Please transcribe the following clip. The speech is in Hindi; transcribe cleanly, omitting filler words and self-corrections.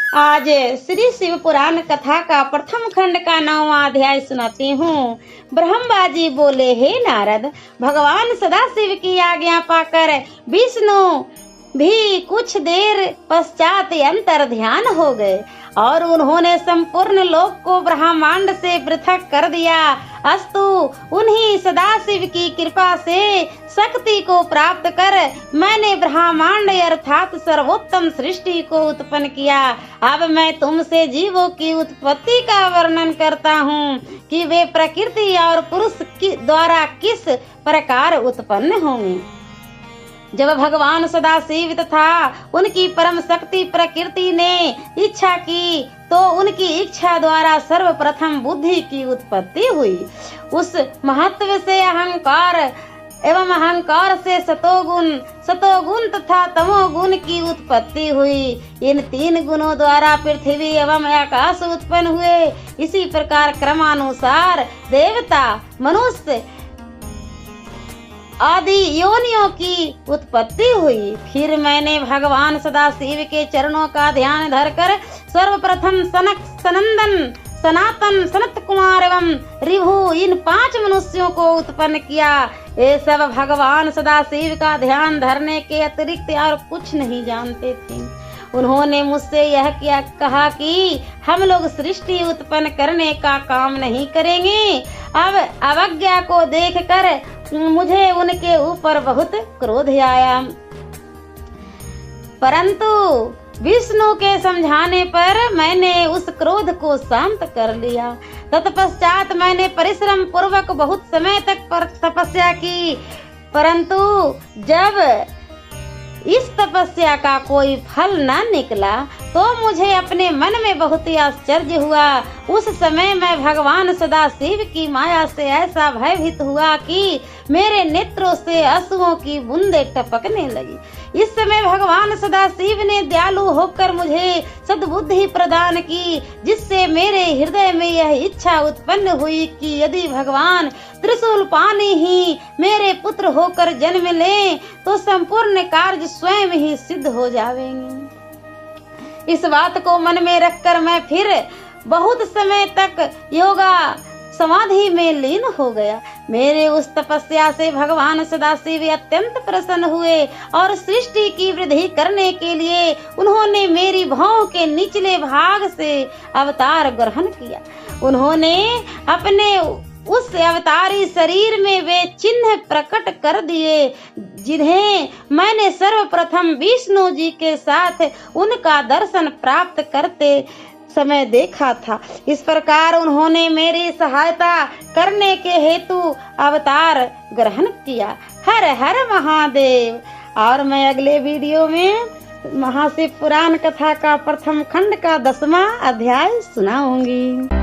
आज श्री शिव पुराण कथा का प्रथम खंड का 9वां अध्याय सुनाती हूँ। ब्रह्मा जी बोले, हे नारद, भगवान सदाशिव की आज्ञा पाकर विष्णु भी कुछ देर पश्चात अंतर ध्यान हो गए और उन्होंने संपूर्ण लोक को ब्रह्मांड से पृथक कर दिया। अस्तु, उन्हीं सदाशिव की कृपा से शक्ति को प्राप्त कर मैंने ब्रह्मांड अर्थात सर्वोत्तम सृष्टि को उत्पन्न किया। अब मैं तुमसे जीवों की उत्पत्ति का वर्णन करता हूँ कि वे प्रकृति और पुरुष द्वारा किस प्रकार उत्पन्न होंगे। जब भगवान सदाशिव तथा उनकी परम शक्ति प्रकृति ने इच्छा की तो उनकी इच्छा द्वारा सर्वप्रथम बुद्धि की उत्पत्ति हुई। उस महत्व से अहंकार एवं अहंकार से सतोगुण तथा तमोगुण की उत्पत्ति हुई। इन 3 गुणों द्वारा पृथ्वी एवं आकाश उत्पन्न हुए। इसी प्रकार क्रमानुसार देवता, मनुष्य आदि योनियों की उत्पत्ति हुई। फिर मैंने भगवान सदाशिव के चरणों का ध्यान धरकर सर्वप्रथम सनक, सनंदन, सनातन, सनत कुमार एवं रिभु इन 5 मनुष्यों को उत्पन्न किया। ये सब भगवान सदाशिव का ध्यान धरने के अतिरिक्त और कुछ नहीं जानते थे। उन्होंने मुझसे यह कहा कि हम लोग सृष्टि उत्पन्न करने का काम नहीं करेंगे। अब अवज्ञा को देखकर मुझे उनके ऊपर बहुत क्रोध आया, परंतु विष्णु के समझाने पर मैंने उस क्रोध को शांत कर लिया। तत्पश्चात मैंने परिश्रम पूर्वक बहुत समय तक तपस्या की, परंतु जब इस तपस्या का कोई फल न निकला तो मुझे अपने मन में बहुत ही आश्चर्य हुआ। उस समय मैं भगवान सदाशिव की माया से ऐसा भयभीत हुआ कि मेरे नेत्रों से आंसुओं की बूंदें टपकने लगी। इस समय भगवान सदाशिव ने दयालु होकर मुझे सद्बुद्धि प्रदान की, जिससे मेरे हृदय में यह इच्छा उत्पन्न हुई कि यदि भगवान त्रिशूल पानी ही मेरे पुत्र होकर जन्म लें तो संपूर्ण कार्य स्वयं ही सिद्ध हो जाएंगे। इस बात को मन में रखकर मैं फिर बहुत समय तक योगा समाधि में लीन हो गया। मेरे उस तपस्या से भगवान सदाशिव अत्यंत प्रसन्न हुए और सृष्टि की वृद्धि करने के लिए उन्होंने मेरी भौं के निचले भाग से अवतार ग्रहण किया। उन्होंने अपने उस अवतारी शरीर में वे चिन्ह प्रकट कर दिए जिन्हें मैंने सर्वप्रथम विष्णु जी के साथ उनका दर्शन प्राप्त करते समय देखा था। इस प्रकार उन्होंने मेरी सहायता करने के हेतु अवतार ग्रहण किया। हर हर महादेव। और मैं अगले वीडियो में महाशिव पुराण कथा का प्रथम खंड का 10वां अध्याय सुनाऊंगी।